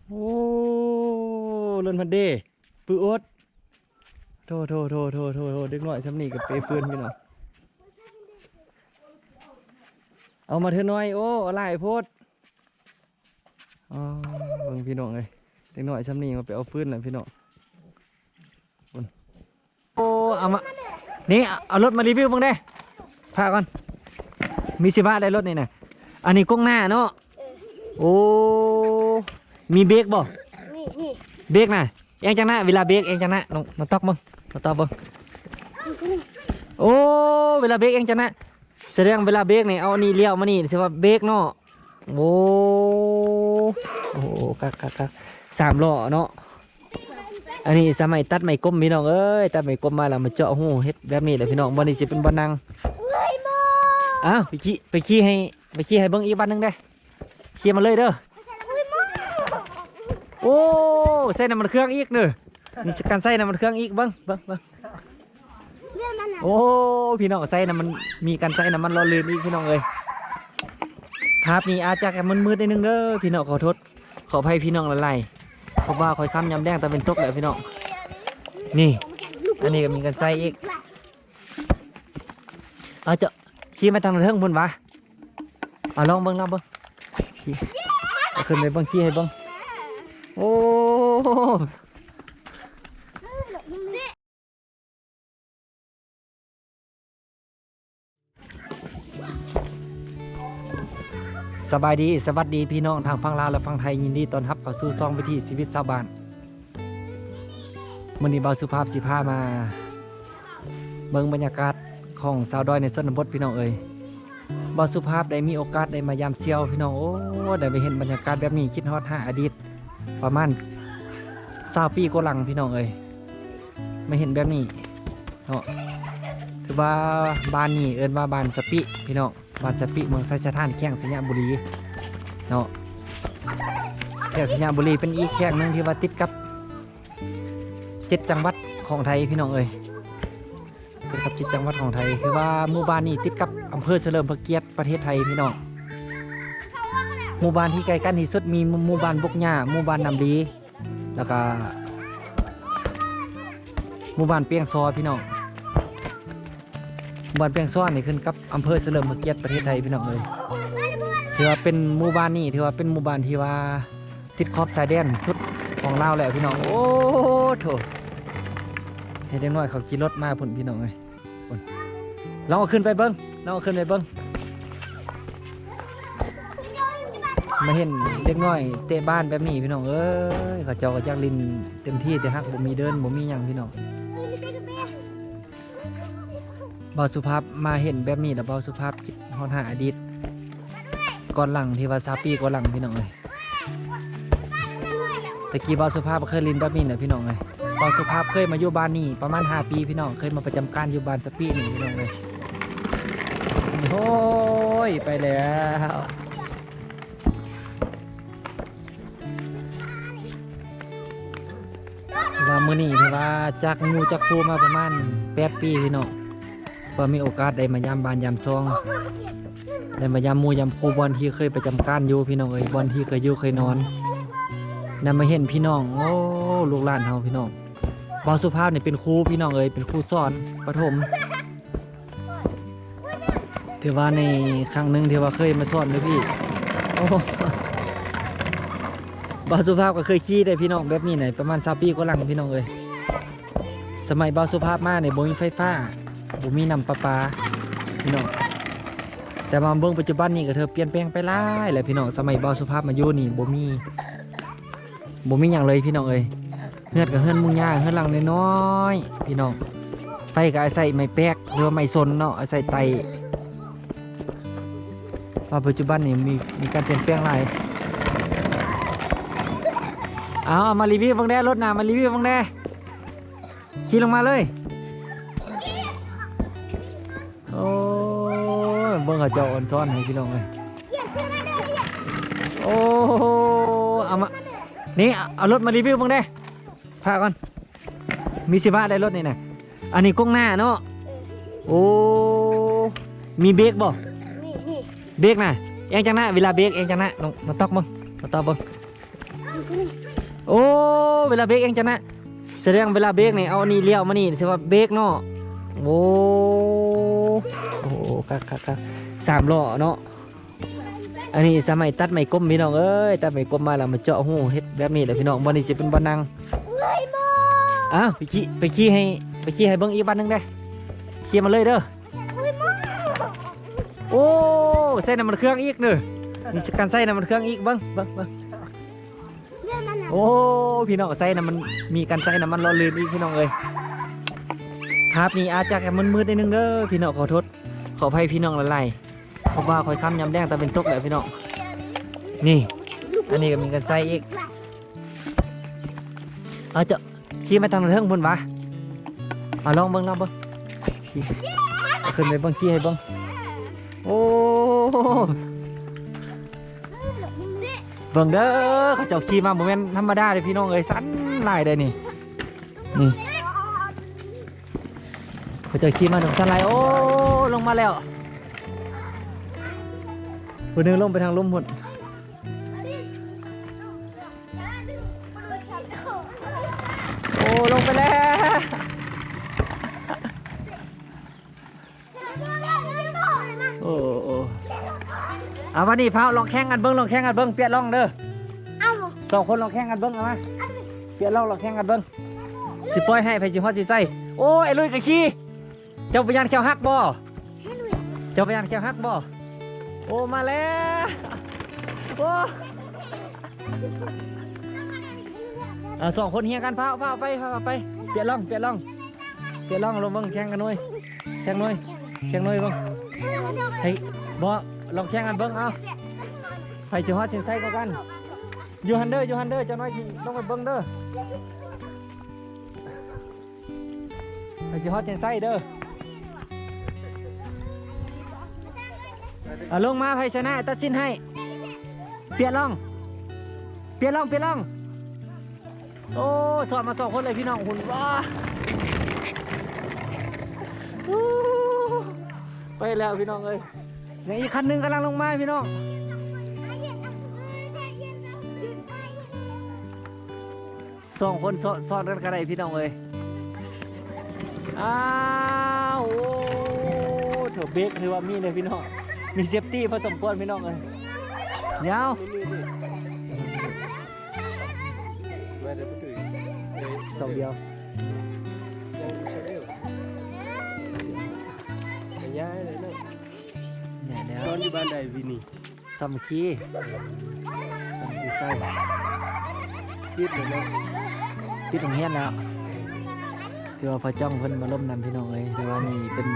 โอ้เล่นพันเดปื้ออดโทเด็กน้อยสำนีกับเปเปื้อนพี่น้องเอามาเถอะน้อยโอ้อะไรโพดอ๋อเบิ่งพี่น้องเลยเด็กน้อยสำนีมาไปเอาปืนน่ะพี่น้องโอ้เอามานี่เอารถมารีวิวบ้างได้พาก่อนมีสิบาได้รถนี่นะอันนี้กล้องหน้าเนาะโอ้มีเบรกบ่นี่เบรกน่ะเองจังนะเวลาเบรกเองจังนะน้องตอกมึงน้องตอกมึงโอ้เวลาเบรกเองจังนะแสดงเวลาเบรกนี่เอานี่เลี้ยวมานี่สิว่าเบรกเนาะโอ้กัก3 ล้อเนาะอันนี้สมัยตัดไม้กลมพี่น้องเอ้ยตัดไม้กลมมาแล้วมาเจาะหูเฮ็ดแบบนี้แหละพี่น้องบ่นี้สิเป็นบ่นั่งอ้าวไปขี่ให้เบิ่งอีกบ้านนึงได้ขี่มาเลยเด้อโอ้ใส่น้ำมันเครื่องอีกเนอะมีการใส่น้ำมันเครื่องอีกเบิ่งโอ้พี่น้องใส่น้ำมันมีการใส่น้ำมันรอลื่นอีกพี่น้องเอ้ยภาพนี้อาจจะมืดๆนิดนึงเด้อพี่น้องขอโทษขออภัยพี่น้องหลายๆเพราะว่าคอยค้ำยำแดงตะเป็นตกแล้วพี่น้องนี่อันนี้ก็มีการใส่อีกเอาเจาะขี่มาทางเทิงพุ่นวะเอาลองเบิ่งขี่เอาขึ้นไปเบิ่งขี่ให้เบิ่งโอ้สบายดีสวัสดีพี่น้องทางฝั่งลาวและฝั่งไทยยินดีต้อนรับเข้าสู่ช่องวิถีชีวิตชาวบ้านมื้อนี้บ่าวสุภาพสิพามาเบิ่งบรรยากาศของสาวดอยในชนบทพี่น้องเอ้ยบ่าวสุภาพได้มีโอกาสได้มายามเชียวพี่น้องโอ้ได้ไปเห็นบรรยากาศแบบนี้คิดฮอดหาอดีตประมาณ20 ปีกว่าหลังพี่น้องเอ้ยไม่เห็นแบบนี้เนาะถือว่าบ้านนี้เอิ้นว่าบ้านสปิพี่น้องบ้านสปิเมืองไซสถานแข้งสัญญาบุรีเนาะแข้งสัญญาบุรีเป็นอีกแข้งหนึ่งที่ว่าติดกับ7 จังหวัดของไทยพี่น้องเอ้ยติดกับ7 จังหวัดของไทยคือว่าหมู่บ้านนี้ติดกับอำเภอเฉลิมพระเกียรติประเทศไทยพี่น้องหมู่บ้านที่ใกล้กันที่สุดมีหมู่บ้านบกหญ้าหมู่บ้านน้ำดีแล้วก็หมู่บ้านเปียงซอพี่น้องหมู่บ้านเปียงซอนี่ขึ้นกับอำเภอเฉลิมพระเกียรติประเทศไทยพี่น้องเลยถือว่าเป็นหมู่บ้านนี่ถือว่าเป็นหมู่บ้านที่ว่าติดขอบชายแดนสุดของลาวแหละพี่น้องโอ้โถเห็นเด็กน้อยเขาขี่รถมาพุ่นพี่น้องเลยเราเอาขึ้นไปเบิ้งมาเห็นเด็กน้อยเตะบ้านแบบนี้พี่น้องเอ้ยเขาเจ้าก็จักลินเต็มที่แต่ฮักบ่มีเดินบ่มีหยังพี่น้องบ่าวสุภาพมาเห็นแบบนี้แล้วบ่าวสุภาพคิดฮอดหาอดีตก่อนหลังที่ว่า20 ปีก่อนหลังพี่น้องเลยตะกี้บ่าวสุภาพเคยลินแบบนี้นะพี่น้องเลยบ่าวสุภาพเคยมาอยู่บ้านนี่ประมาณ5 ปีพี่น้องเคยมาประจำการอยู่บ้านสปีนี่พี่น้องเลยโอ้ยไปแล้วว่ามื้อนี้ที่ว่าจากงูจากครูมาประมาณ8 ปีพี่น้องพอมีโอกาสได้มายามบ้านยามซองได้มายามหมู่ยามครูบอลที่เคยประจำการอยู่พี่น้องเอ้ยบอลที่เคยอยู่เคยนอนนำมาเห็นพี่น้องโอ้ลูกหลานเฮาพี่น้องบ่าวสุภาพเนี่ยเป็นครูพี่น้องเอ้ยเป็นครูสอนประถมถือว่าในครั้งหนึ่งที่ว่าเคยมาสอนเลยพี่โอ้บ่าวสุภาพก็เคยขี่ได้พี่น้องแบบนี้ไหนประมาณ20 ปีกว่าหลังพี่น้องเอ้ยสมัยบ่าวสุภาพมาเนี่ยบ่มีไฟฟ้าบ่มีน้ำประปาพี่น้องแต่มาเบิ่งปัจจุบันนี่ก็เธอเปลี่ยนแปลงไปหลายแล้วพี่น้องสมัยบ่าวสุภาพมาอยู่นี่บ่มีหยังเลยพี่น้องเอ้ยเฮือนกับเฮือนมุงหญ้าเฮือนหลังน้อยๆพี่น้องไฟก็อาศัยไม้แป๊กหรือว่าไม้สนเนาะอาศัยไตว่าปัจจุบันนี่มีการเปลี่ยนแปลงหลายเอามารีวิวบ้างแน่รถหนามารีวิวบ้างแน่ขี่ลงมาเลยโอ้เบิ่งเขาเจ้าอ่อนซ้อนให้พี่น้องเลยโอ้เอามานี่เอารถมารีวิวบ้างแน่พาก่อนมีสิบาได้รถนี่นะอันนี้กล้องหน้าเนาะโอ้มีเบรกบ่เบรกน่ะเองจังนะเวลาเบรกเองจังนะน้องตอกมึง โอ้เวลาเบรกเองจังนะแสดงเวลาเบรกนี่เอานี่เลี้ยวมานี่ใช่ว่าเบรกเนาะโอ้โอ้ครับ3 ล้อเนาะอันนี้สมัยตัดไม้กลมพี่น้องเอ้ยตัดไม้กลมมาแล้วมาเจาะหูเฮ็ดแบบนี้แหละพี่น้องบ่นี่สิเป็นบ่นั่งอ้าวไปขี่ให้เบิ่งอีกบ้านหนึงได้ขี่มาเลยเด้อโอ้ใส่น้ำมันเครื่องอีกเด้อมีการใส่น้ำมันเครื่องอีกเบิ่งโอ้พี่น้องใส่น้ำมันมีการใส่น้ำมันรอลื่นอีกพี่น้องเอ้ยภาพนี้อาจจะมืดๆนิดนึงเด้อพี่น้องขอโทษขออภัยพี่น้องหลายๆเพราะว่าคอยค้ำยำแดงแต่เป็นตกแหละพี่น้องนี่อันนี้ก็มีการใส่อีกเอาจะขี่มาทางเทิงบนวะมาลองเบิ้งขี่ขึ้นไปเบิ้งขี่ให้เบิ้งโอ้เบิ้งเด้อเขาเจ้าขี่มาโมเมนต์ธรรมดาเลยพี่น้องเอ้ยสั้นลายเลยนี่เขาเจ้าขี่มาถึงสั้นลายโอ้ลงมาแล้วคนนึงลงไปทางลุ่มหมดโอ้ลงไปแล้วโอ้เอาวันนี้พาลองแข่งกันเบิ้งเปลี่ยนลองเด้อ2 คนลองแข่งกันเบิ้งเอามาเปลี่ยนลองแข่งกันเบิ้งสิปล่อยให้ไปสิฮอดสิใส่โอ้ไอ้ลุยกับขี้เจ้าพยานแควหักบ่โอ้มาแล้วโอ้2 คนเฮียกันพาไปเปลี่ยนลองลงเบิ้งแข่งกันหน่อยเบิ้งให้บ่ลองแข่งกันเบิ้งเอาไปสิฮอดสิใส่กันอยู่ฮันเดอร์เจ้าน้อยที่ลงไปเบิ้งเด้อไปสิฮอดสิใส่เด้อลงมาไพชนะตัดสินให้เปลี่ยนลองโอ้สอนมา2 คนเลยพี่น้องหุ่นว้าไปแล้วพี่น้องเอ้ยยังอีกคันหนึ่งกำลังลงมาพี่น้อง2 คนสอนกันกระไรพี่น้องเอ้ยอ้าวโอ้เถอะเบรกถือว่ามีเลยพี่น้องมีเซฟตี้พอสมควรพี่น้องเลยเดี๋ยว2 เดียวย้ายเลยเนาะเนี่ยเดี๋ยวนอนอยู่บ้านใดวินี่สามัคคีใส่ปิดเลยเนาะปิดตรงเฮียนแล้วคือว่าพระจ้องเพิ่นมาล้มนำพี่น้องเลยคือว่านี่เป็น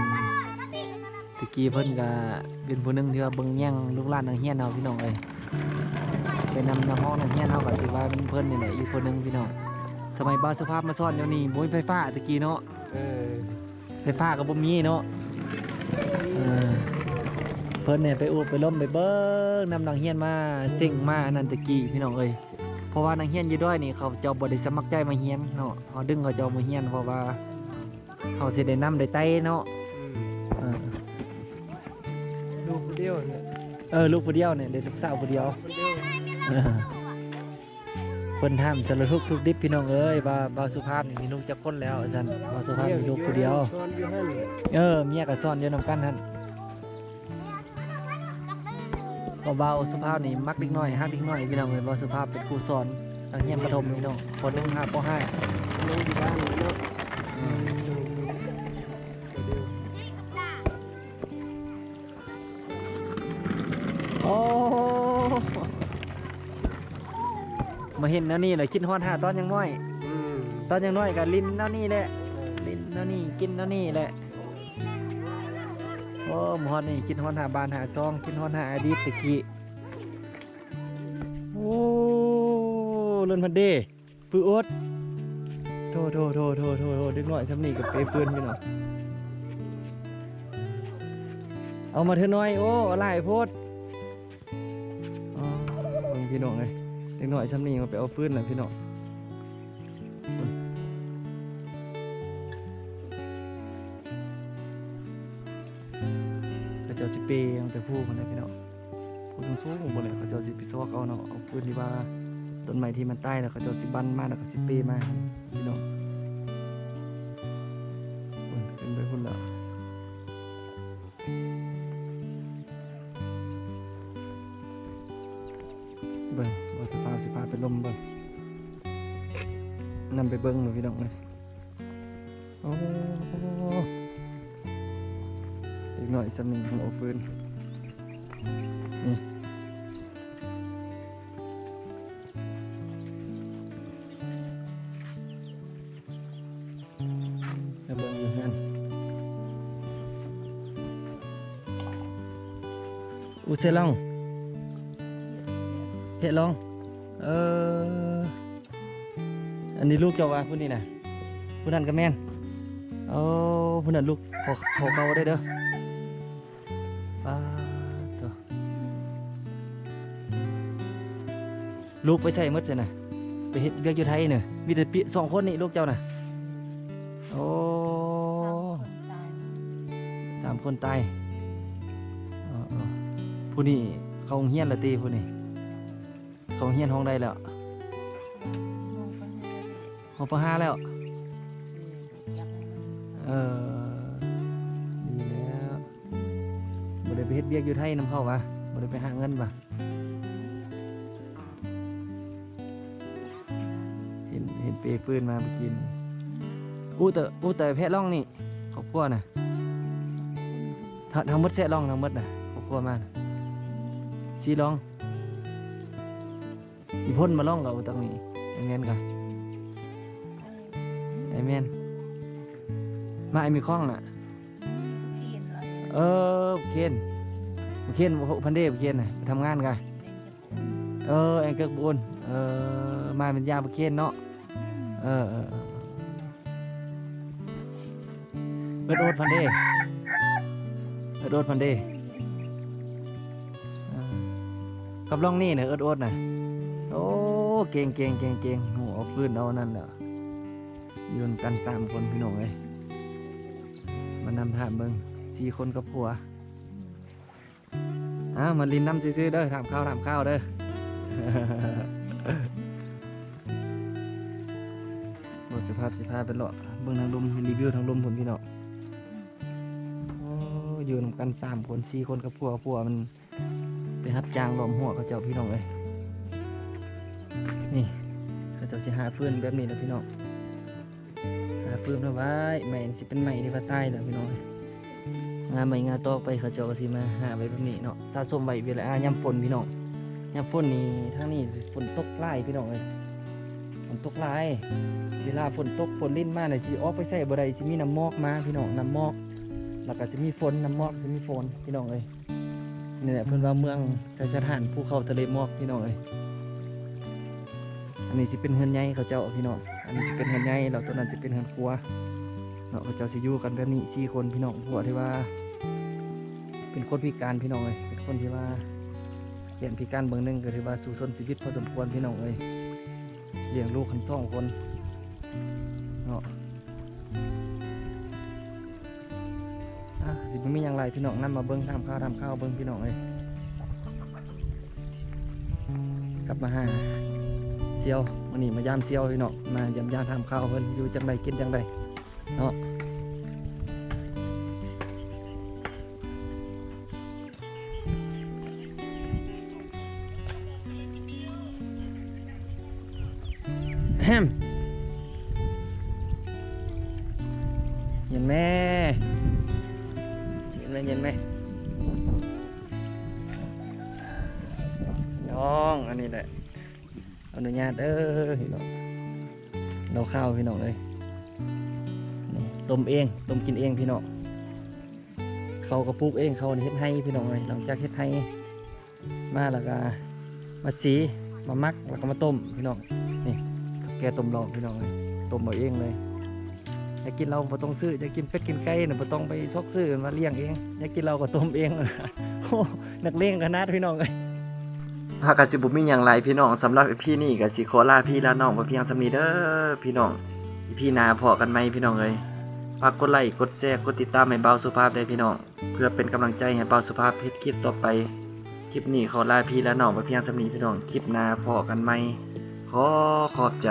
ตะกี้เพิ่นก็เป็นผู้นึงที่ว่าเบิ่งแย่งลูกหลานทางเฮียนเอาพี่น้องเลยไปนำห้องทางเฮียนเอาก็สิว่าเป็นเพิ่นนี่แหละอยู่ผู้นึงพี่น้องสมัยบ้านสุภาพมาซ่อนเดี๋ยวนี้บ่มีไฟฟ้าตะกี้เนาะไฟฟ้าก็บ่มีเนาะเพิ่นเนี่ยไปอุบไปล้มไปเบิ่งนำทางเฮียนมาซิ่งมานั่นตะกี้พี่น้องเอ้ยเพราะว่าทางเฮียนอยู่ด้วยนี่เขาเจ้าบ่ได้สมัครใจมาเฮียนเนาะเขาดึงเขาเจ้ามาเฮียนเพราะว่าเขาสิได้นำได้ไต้เนาะลูกผู้เดียวเนี่ยเด็กลูกสาวผู้เดียวเพิ่นทำสารทุกดิบพี่น้องเอ้ยบ่าวสุภาพนี่มีลูกจักคนแล้วอาจารย์บ่าวสุภาพมีลูกผู้เดียวเมียก็ซ่อนอยู่นำกันหั่นบ่าวสุภาพนี่มักเด็กน้อยฮักเด็กน้อยพี่น้องเอ้ยบ่าวสุภาพเป็นครูสอนทางเรียนประถมพี่น้องคนนึง5ป .5 ลงอยู่บ้านเนาะโอ้มาเห็นแล้วนี่เลยคิดฮอดหาตอนยังน้อยกับลิ้นแล้วนี่แหละลิ้นแล้วนี่กินแล้วนี่แหละโอ้หมอดนี่คิดฮอดหาบานหาซองคิดฮอดหาอดีตตะกี้โอ้เล่นพันเดปื้ออดโทเด็กน้อยสำนีกับเปปืนพี่น้องเอามาเถอะน้อยโอ้อะไรโพดพี่น้องเลยเด็กน้อยซ้ำนี่มาไปเอาปืนเลยพี่น้องเขาเจ้าสิเปย์ยังแต่พูดคนเลยพี่น้องพูดสูงๆหมดเลยเขาเจ้าสิไปซอกเอาเนาะเอาปืนดีกว่า ต้นไม้ที่มันใต้แล้วเขาเจ้าสิบันมาแล้วก็สิเปมาพี่น้องขึ้นไปพุ่นแล้วเบิ่งว่าสิพาไปลมเบิ่งนำไปเบิ่งเลยพี่น้องเลยโอ้อีกหน่อยสำนึกของโอฟืนนี่แล้วเบิ่งอยู่นั่นอุเซลองเฮ็ดลองอันนี้ลูกเจ้าวะผู้นี้นะผู้นั้นก็แม่นผู้นั้นลูกขอเขาได้เด้อตัวลูกไปใส่หมดใช่น่ะไปเฮ็ดเวียกอยู่ไทยเนี่ยมีแต่ปี2 คนนี่ลูกเจ้าน่ะโอ้3 คนตายผู้นี้เขาเฮียนละตีผู้นี้เขาเฮียนห้องได้แล้วห้องป.5แล้วดีแล้วบ่ได้ไปเฮ็ดเวียกอยู่ไทยนำเขาวะบ่ได้ไปหาเงินวะเห็นเปปืนมาเมื่อกี้แต่แพะล่องนี่ครอบครัวน่ะทั้งหมดแซะล่องทั้งหมดน่ะครอบครัวมาน่ะสีล่องอีพ่นมาล่องกับตรงนี้ไอแมนกันไอแมนมาไอมีข้องน่ะเคนพันเดบเคนน่ะทำงานกันแองเกิกบุญมาเป็นยาเคนเนาะเอิดโอดพันเดกับล่องนี่เนี่ยเอิดโอดน่ะโอ้เก่งโหเอาปืนเอานั่นแหละยืนกัน3 คนพี่น้องเลยมานำถามเบิ่ง4 คนกับผัวมาลินน้ำซื้อเด้อถามข้าวเด้อ บทสภาพเป็นหลอดเบิ่งทางลมรีวิวทางลมผมพี่น้องยืนกัน3 คน4 คนกับผัวมันไปรับจ้างล้อมหัวเขาเจ้าพี่น้องเลยนี่เขาเจ้าจะหาฟืนแบบนี้นะพี่น้องหาฟืนเอาไว้ใหม่สิเป็นใหม่ที่ว่าใต้แล้วพี่น้องงานใหม่งานต่อไปเขาเจ้าก็สิมาหาไว้แบบนี้เนาะสะสมไว้เวลายามฝนพี่น้องยามฝนนี่ทั้งนี้ฝนตกหลายพี่น้องเลยฝนตกหลายเวลาฝนตกฝนลิ้นมาเนี่ยสิออกไปใส่บ่ได้สิมีน้ำหมอกมาพี่น้องน้ำหมอกแล้วก็จะมีฝนน้ำหมอกจะมีฝนพี่น้องเลยนี่แหละเพิ่นว่าเมืองสถานภูเขาทะเลหมอกพี่น้องเลยอันนี้จะเป็นเฮือนใหญ่เขาเจ้าพี่น้องอันนี้จะเป็นเฮือนใหญ่แล้วตัวนั้นจะเป็นเฮือนครัวเนาะเขาเจ้าสิอยู่กันแบบนี้4 คนพี่น้องผัวที่ว่าเป็นคนพิการพี่น้องเลยเป็นคนที่ว่าเปลี่ยนพิการเบื้องหนึ่งก็ถือว่าสู่ชนชีวิตพอสมควรพี่น้องเลยเลี้ยงลูกกัน2 คนเนาะสิไม่มีอย่างไรพี่น้องนั่นมาเบิ้งทำข้าวเบิ้งพี่น้องเลยกลับมาหาเซียววันนี้มายามเซียวพี่น้องมายามทำข้าวเพิ่นอยู่จังใดกินจังใดเนาะแฮมเห็นไหมน้องอันนี้แหละอนุญาตพี่น้องเราข้าวพี่น้องเลยต้มกินเองพี่น้องเขาก็ปลูกเองเขาเฮ็ดให้พี่น้องเลยหลังจากเฮ็ดให้มาแล้วก็มาสีมามักแล้วก็มาต้มพี่น้องนี่แกต้มเราพี่น้องเลยต้มเอาเองเลยอยากกินเราบ่ต้องซื้ออยากกินเป็ดกินไก่เนี่ยบ่ต้องไปซอกซื้อมาเลี้ยงเองอยากกินเราก็ต้มเองโอ้นักเลงขนาดพี่น้องเลยหากสิบ่มีหยังหลายพี่น้องสำหรับพี่นี่ก็สิขอลาพี่ลาน้องบ่เพียงสำนี้เด้อพี่น้องพี่นาพอกันไหมพี่น้องเอ้ยฝากกดไลค์กดแชร์กดติดตามให้เบาสุภาพได้พี่น้องเพื่อเป็นกำลังใจให้เบาสุภาพเฮ็ดคลิปต่อไปคลิปนี้ขอลาพี่ลาน้องบ่เพียงสำนี้พี่น้องคลิปหน้าพอกันไหม ขอขอบใจ